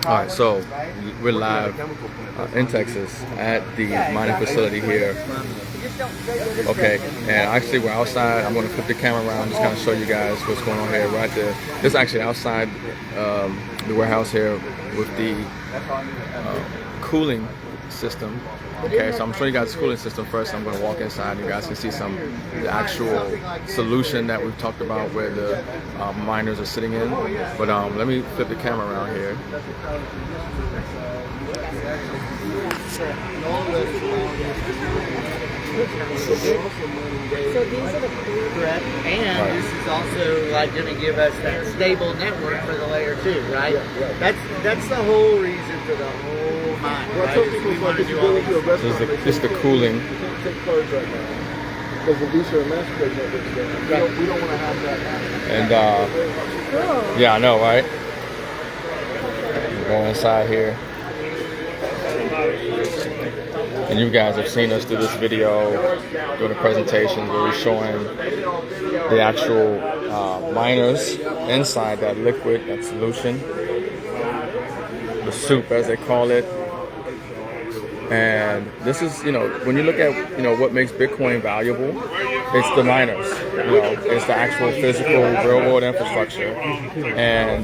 All right, so we're live in Texas at the mining facility here. Okay, and actually we're outside. I'm going to flip the camera around, just kind of show you guys what's going on here. Right there. This is actually outside the warehouse here with the cooling system. Okay, so I'm showing you guys the cooling system first. I'm going to walk inside and you guys can see the actual solution that we've talked about where the miners are sitting in. But let me flip the camera around here. So these are the correct, and this is also like going to give us that stable network for the layer 2, right? That's the whole reason for the whole mine. Right? We want to do all these. So this is the cooling. Because the Visa and MasterCard network's there. We don't want to have that happen. And yeah, I know, right? Go inside here. And you guys have seen us do this video, doing the presentations where we're showing the actual miners inside that liquid, that solution, the soup as they call it. And this is, when you look at, what makes Bitcoin valuable, it's the miners, it's the actual physical real world infrastructure. And,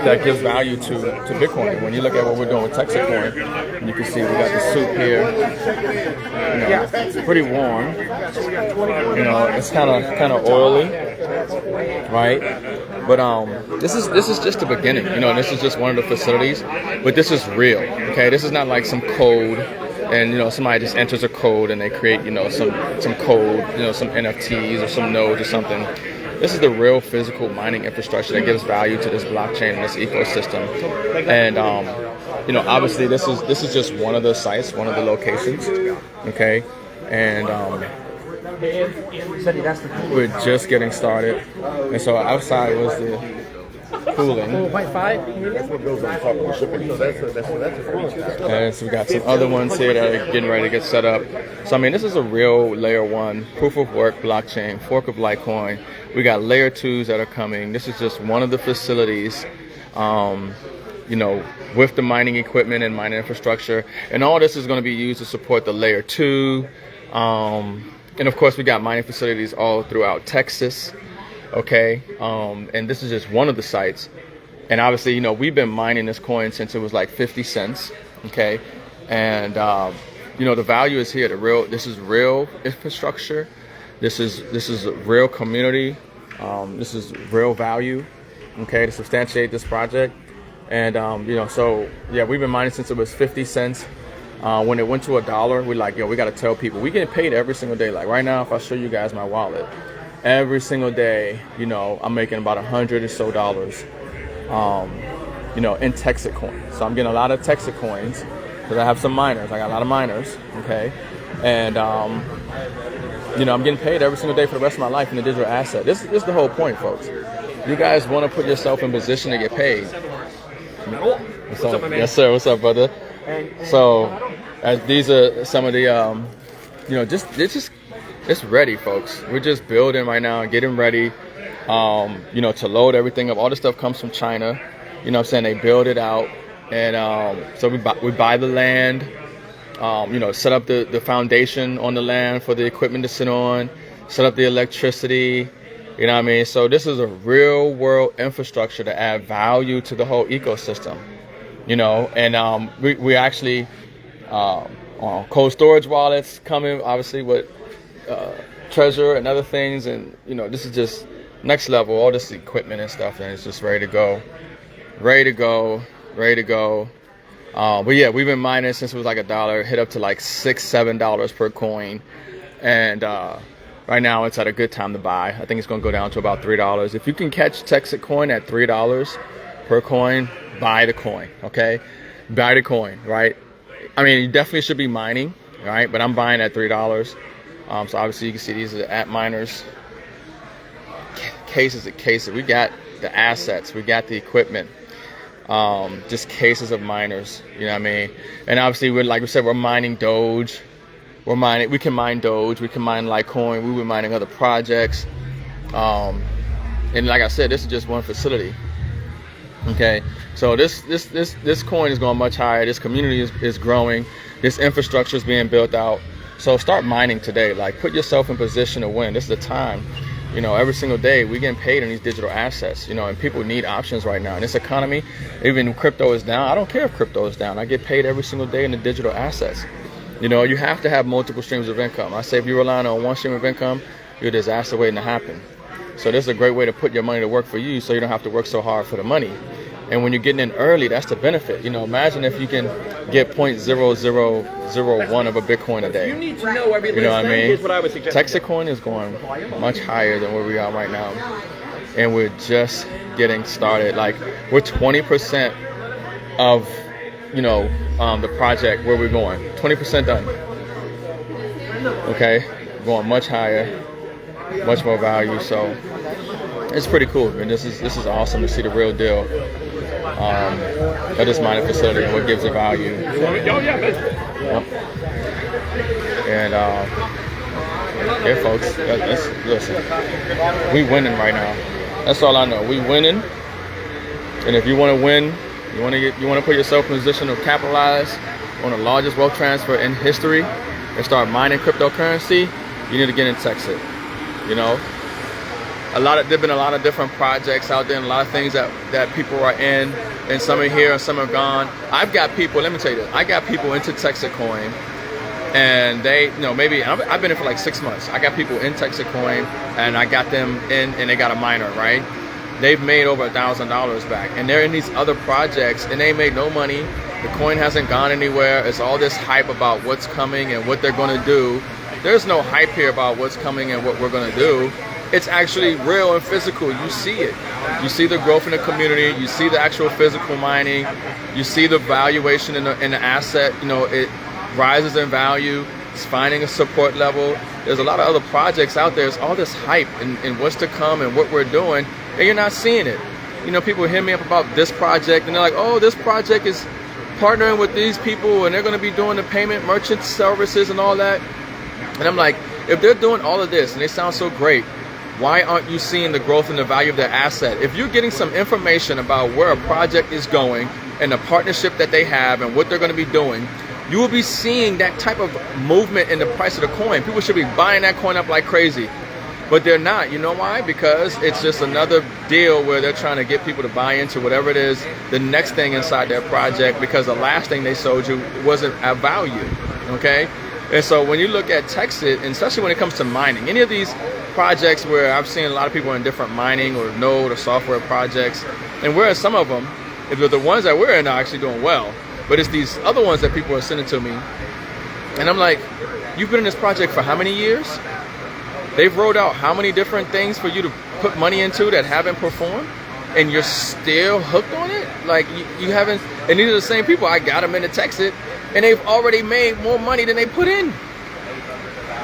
that gives value to Bitcoin. When you look at what we're doing with Texit Coin, you can see we got the soup here. It's pretty warm. It's kind of oily, right? But this is just the beginning. This is just one of the facilities, but this is real. Okay, this is not like some code, and somebody just enters a code and they create some code, some NFTs or some nodes or something. This is the real physical mining infrastructure that gives value to this blockchain and this ecosystem. And obviously this is just one of the sites, one of the locations. Okay, and we're just getting started, and so outside was the cooling. 4.5. That's what goes on top of the shipping. So that's a feature. And so we got some other ones here that are getting ready to get set up. So I mean, this is a real layer 1 proof of work blockchain, fork of Litecoin. We got layer 2s that are coming. This is just one of the facilities, with the mining equipment and mining infrastructure. And all this is going to be used to support the layer 2. And of course, we got mining facilities all throughout Texas. Okay, and this is just one of the sites. And obviously, we've been mining this coin since it was like 50 cents. Okay, and the value is here. This is real infrastructure. This is a real community. This is real value. Okay, to substantiate this project. And so yeah, we've been mining since it was 50 cents. When it went to $1, we're like, we got to tell people we get paid every single day. Like right now, if I show you guys my wallet, every single day, I'm making about $100 or so, in Texit Coin. So I'm getting a lot of Texit Coins because I have some miners. I got a lot of miners, okay? And, I'm getting paid every single day for the rest of my life in a digital asset. This is the whole point, folks. You guys want to put yourself in position to get paid. What's up, my man? Yes, sir. What's up, brother? So, as these are some of the, it's ready, folks. We're just building right now, getting ready, to load everything up. All this stuff comes from China. They build it out. And so we buy the land, set up the foundation on the land for the equipment to sit on, set up the electricity, So this is a real world infrastructure to add value to the whole ecosystem, And we actually, cold storage wallets coming, obviously, with treasure and other things, and this is just next level. All this equipment and stuff, and it's just ready to go. But yeah, we've been mining since it was like $1, hit up to like $6-7 per coin, and right now it's at a good time to buy. I think it's going to go down to about $3. If you can catch Texit Coin at $3 per coin, buy the coin. Okay, buy the coin, right? I mean, you definitely should be mining, right? But I'm buying at $3. So obviously you can see these are the at miners, cases. We got the assets, we got the equipment, just cases of miners, And obviously we're mining Doge. We can mine Doge, we can mine Litecoin, we were mining other projects. And like I said, this is just one facility. Okay, so this coin is going much higher. This community is growing. This infrastructure is being built out. So start mining today. Like, put yourself in position to win. This is the time. You know, every single day we getting paid in these digital assets. You know, and people need options right now in this economy. Even crypto is down. I don't care if crypto is down. I get paid every single day in the digital assets. You know, you have to have multiple streams of income. I say if you're relying on one stream of income, you're a disaster waiting to happen. So this is a great way to put your money to work for you, so you don't have to work so hard for the money. And when you're getting in early, that's the benefit. You know, imagine if you can get 0.0001 of a Bitcoin a day. You need to know every You know what I mean? Here's what I would suggest. Texit Coin is going much higher than where we are right now. And we're just getting started. Like, we're 20% of, you know, the project where we're going. 20% done. Okay? Going much higher, much more value. So it's pretty cool. And this is awesome to see the real deal of this mining facility and what gives it value. Yep. And yeah, folks, listen, we winning right now. That's all I know. We winning. And if you want to win, you want to put yourself in a position to capitalize on the largest wealth transfer in history and start mining cryptocurrency, you need to get in Texit. You know, there've been a lot of different projects out there and a lot of things that people are in, and some are here and some are gone. I've got people, let me tell you this, I got people into Texit Coin, and they, you know, maybe I've been in for like 6 months. I got people in Texit Coin and I got them in, and they got a miner, right? They've made over $1,000 back, and they're in these other projects and they made no money. The coin hasn't gone anywhere. It's all this hype about what's coming and what they're going to do. There's no hype here about what's coming and what we're going to do. It's actually real and physical. You see it. You see the growth in the community. You see the actual physical mining. You see the valuation in the asset. You know, it rises in value. It's finding a support level. There's a lot of other projects out there. There's all this hype and what's to come and what we're doing, and you're not seeing it. You know, people hit me up about this project, and they're like, oh, this project is partnering with these people, and they're going to be doing the payment merchant services and all that. And I'm like, if they're doing all of this and they sound so great, why aren't you seeing the growth and the value of their asset? If you're getting some information about where a project is going and the partnership that they have and what they're going to be doing, you will be seeing that type of movement in the price of the coin. People should be buying that coin up like crazy, but they're not. You know why? Because it's just another deal where they're trying to get people to buy into whatever it is, the next thing inside their project, because the last thing they sold you wasn't at value, okay? And so when you look at Texit, and especially when it comes to mining, any of these projects where I've seen a lot of people in different mining or node or software projects, and whereas some of them, if the ones that we're in are actually doing well, but it's these other ones that people are sending to me, and I'm like, you've been in this project for how many years? They've rolled out how many different things for you to put money into that haven't performed, and you're still hooked on it? Like, you haven't, and these are the same people. I got them into Texit, and they've already made more money than they put in,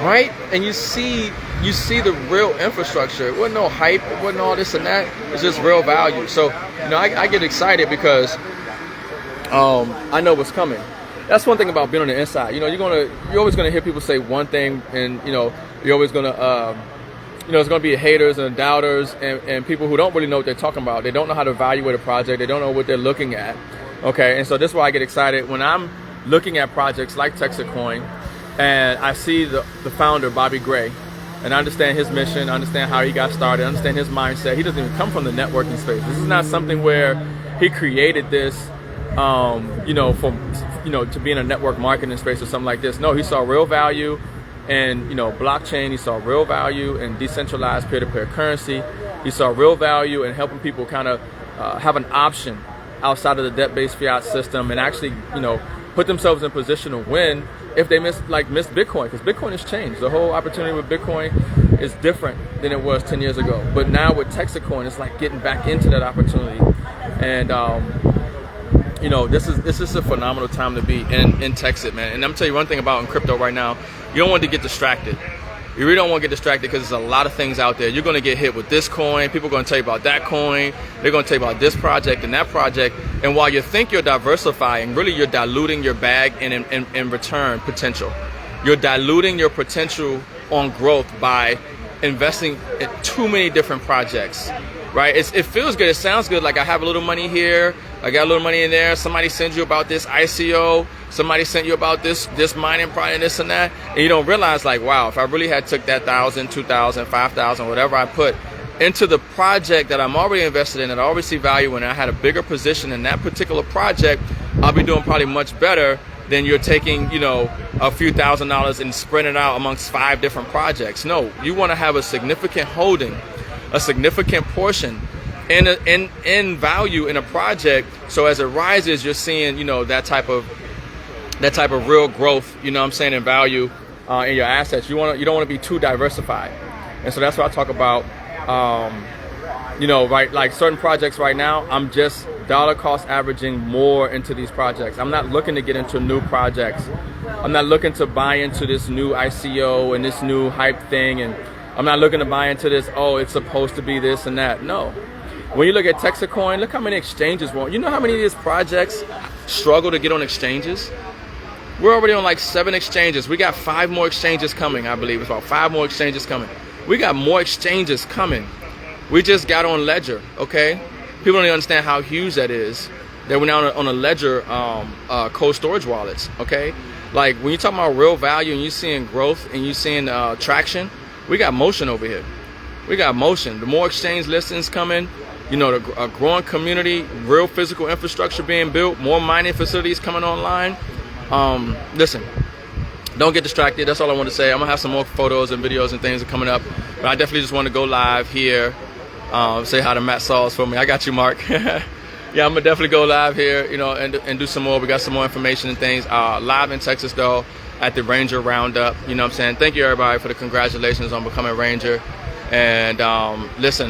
right? And you see the real infrastructure. It wasn't no hype, it wasn't all this and that. It's just real value. So, you know, I get excited because I know what's coming. That's one thing about being on the inside. You know, you're always gonna hear people say one thing, and you know, you're always gonna there's gonna be haters and doubters and people who don't really know what they're talking about. They don't know how to evaluate a project. They don't know what they're looking at. Okay, and so this is why I get excited when I'm looking at projects like Texit Coin, and I see the founder, Bobby Gray, and I understand his mission, I understand how he got started, I understand his mindset. He doesn't even come from the networking space. This is not something where he created this, to be in a network marketing space or something like this. No, he saw real value in, blockchain. He saw real value in decentralized peer-to-peer currency. He saw real value in helping people kind of have an option outside of the debt-based fiat system and actually, put themselves in position to win if they miss Bitcoin, because Bitcoin has changed. The whole opportunity with Bitcoin is different than it was 10 years ago. But now with Texit Coin, it's like getting back into that opportunity. And this is a phenomenal time to be in Texit, man. And I'm tell you one thing about in crypto right now, you don't want to get distracted. You really don't want to get distracted because there's a lot of things out there. You're going to get hit with this coin. People are going to tell you about that coin. They're going to tell you about this project and that project. And while you think you're diversifying, really you're diluting your bag in return potential. You're diluting your potential on growth by investing in too many different projects. right? It feels good. It sounds good. Like I have a little money here. I got a little money in there. Somebody sends you about this ICO. Somebody sent you about this mining project, this and that. And you don't realize, like, wow, if I really had took that 1,000, 2,000, 5,000, whatever I put into the project that I'm already invested in, that I already see value in, and I had a bigger position in that particular project, I'll be doing probably much better than you're taking, you know, a few $1,000s and spreading it out amongst 5 different projects. No, you want to have a significant holding, a significant portion in value in a project. So as it rises, you're seeing, you know, that type of real growth, you know what I'm saying, in value in your assets. You don't want to be too diversified. And so that's what I talk about. You know, right, like certain projects right now, I'm just dollar cost averaging more into these projects. I'm not looking to get into new projects. I'm not looking to buy into this new ICO and this new hype thing, and I'm not looking to buy into this, oh, it's supposed to be this and that. No. When you look at Texit Coin, look how many exchanges want. You know how many of these projects struggle to get on exchanges? We're already on like 7 exchanges. We got 5 more exchanges coming, I believe. It's about 5 more exchanges coming. We got more exchanges coming. We just got on Ledger, okay? People don't even understand how huge that is. That we're now on a Ledger cold storage wallets, okay? Like when you're talking about real value and you're seeing growth and you're seeing traction, we got motion over here. We got motion. The more exchange listings coming, you know, a growing community, real physical infrastructure being built, more mining facilities coming online. Listen, don't get distracted. That's all I want to say. I'm gonna have some more photos and videos and things are coming up, but I definitely just want to go live here. Say hi to Matt Sauls for me. I got you, Mark. Yeah, I'm gonna definitely go live here, you know, and do some more. We got some more information and things live in Texas though at the Ranger Roundup. You know what I'm saying? Thank you everybody for the congratulations on becoming Ranger. And listen,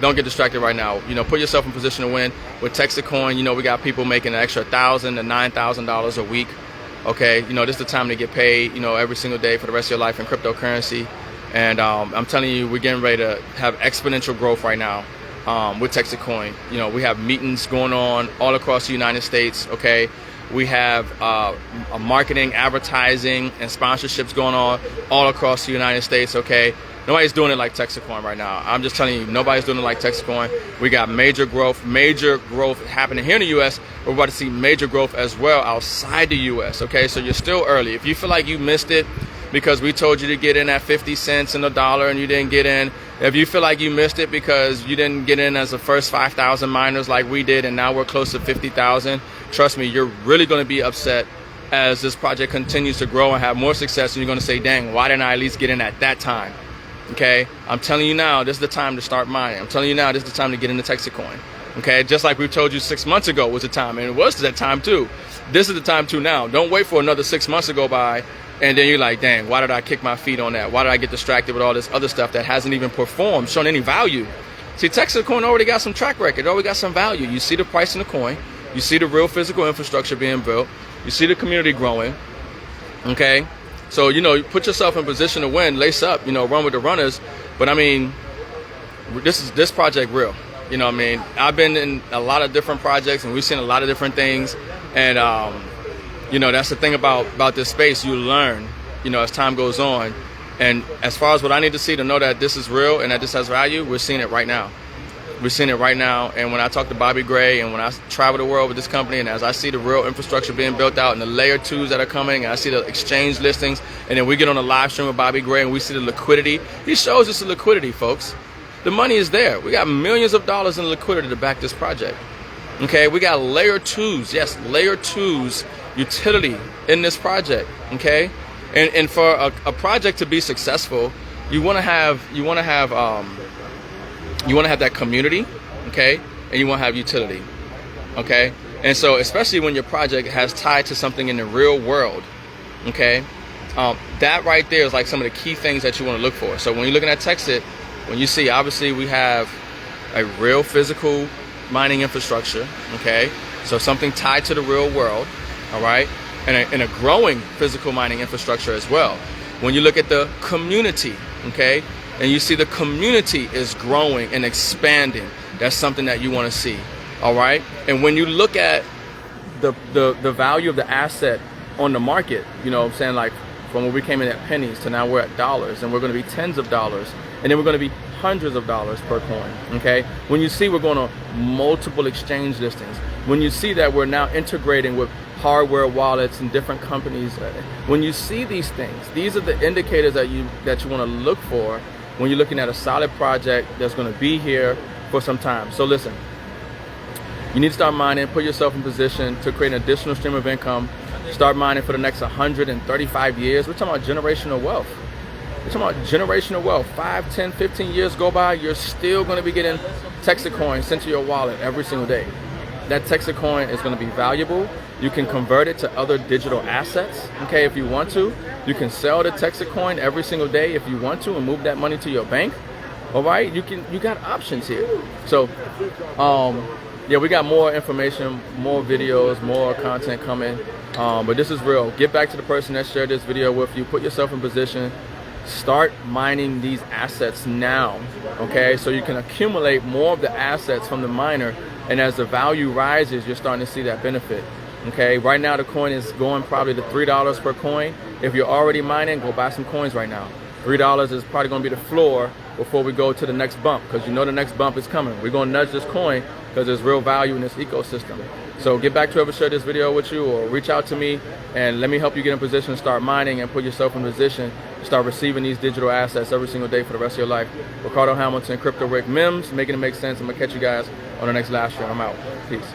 don't get distracted right now. You know, put yourself in position to win with Texit Coin. You know, we got people making an extra $1,000 to $9,000 a week. Okay, you know, this is the time to get paid, you know, every single day for the rest of your life in cryptocurrency. And I'm telling you, we're getting ready to have exponential growth right now with Texit Coin. You know, we have meetings going on all across the United States, okay? We have a marketing, advertising, and sponsorships going on all across the United States, okay? Nobody's doing it like Texit Coin right now. I'm just telling you, nobody's doing it like Texit Coin. We got major growth happening here in the U.S. We're about to see major growth as well outside the U.S., okay? So you're still early. If you feel like you missed it because we told you to get in at 50 cents and $1 and you didn't get in, if you feel like you missed it because you didn't get in as the first 5,000 miners like we did and now we're close to 50,000, trust me, you're really going to be upset as this project continues to grow and have more success, and you're going to say, dang, why didn't I at least get in at that time? Okay, I'm telling you now, this is the time to start mining. I'm telling you now, this is the time to get into Texit Coin. Okay, just like we told you 6 months ago was the time, and it was that time too. This is the time too now. Don't wait for another 6 months to go by, and then you're like, dang, why did I kick my feet on that? Why did I get distracted with all this other stuff that hasn't even performed, shown any value? See, Texit Coin already got some track record, already got some value. You see the price in the coin, you see the real physical infrastructure being built, you see the community growing, okay? So, you know, you put yourself in position to win, lace up, you know, run with the runners. But I mean, this project real. You know what I mean? I've been in a lot of different projects and we've seen a lot of different things. And, you know, that's the thing about this space. You learn, you know, as time goes on. And as far as what I need to see to know that this is real and that this has value, we're seeing it right now. We're seeing it right now. And when I talk to Bobby Gray and when I travel the world with this company, and as I see the real infrastructure being built out and the layer 2s that are coming, and I see the exchange listings, and then we get on a live stream with Bobby Gray and we see the liquidity. He shows us the liquidity, folks. The money is there. We got millions of dollars in liquidity to back this project. Okay, we got layer 2s, yes, layer 2s utility in this project. Okay, and for a project to be successful, you want to have that community, okay, and you want to have utility, okay? And so especially when your project has tied to something in the real world, okay, that right there is like some of the key things that you want to look for. So when you're looking at Texit, when you see, obviously we have a real physical mining infrastructure, okay, so something tied to the real world, all right, and a growing physical mining infrastructure as well. When you look at the community, okay, and you see the community is growing and expanding, that's something that you want to see, all right? And when you look at the value of the asset on the market, you know what I'm saying, like from when we came in at pennies to now we're at dollars, and we're going to be tens of dollars, and then we're going to be hundreds of dollars per coin, okay? When you see we're going on multiple exchange listings, when you see that we're now integrating with hardware wallets and different companies, when you see these things, these are the indicators that you want to look for when you're looking at a solid project that's going to be here for some time. So listen, you need to start mining, put yourself in position to create an additional stream of income. Start mining for the next 135 years. We're talking about generational wealth. We're talking about generational wealth. 5, 10, 15 years go by, you're still going to be getting Texit Coin sent to your wallet every single day. That Texit Coin is going to be valuable. You can convert it to other digital assets, okay, if you want to. You can sell the Texit Coin every single day if you want to and move that money to your bank. All right, you got options here. So, yeah, we got more information, more videos, more content coming. But this is real. Get back to the person that shared this video with you. Put yourself in position. Start mining these assets now, okay? So you can accumulate more of the assets from the miner, and as the value rises, you're starting to see that benefit, okay? Right now, the coin is going probably to $3 per coin. If you're already mining, go buy some coins right now. $3 is probably going to be the floor before we go to the next bump, because you know the next bump is coming. We're going to nudge this coin because there's real value in this ecosystem. So get back to whoever shared this video with you, or reach out to me and let me help you get in position to start mining and put yourself in position to start receiving these digital assets every single day for the rest of your life. Ricardo Hamilton, Crypto Rick Mims, making it make sense. I'm going to catch you guys on the next live stream. I'm out. Peace.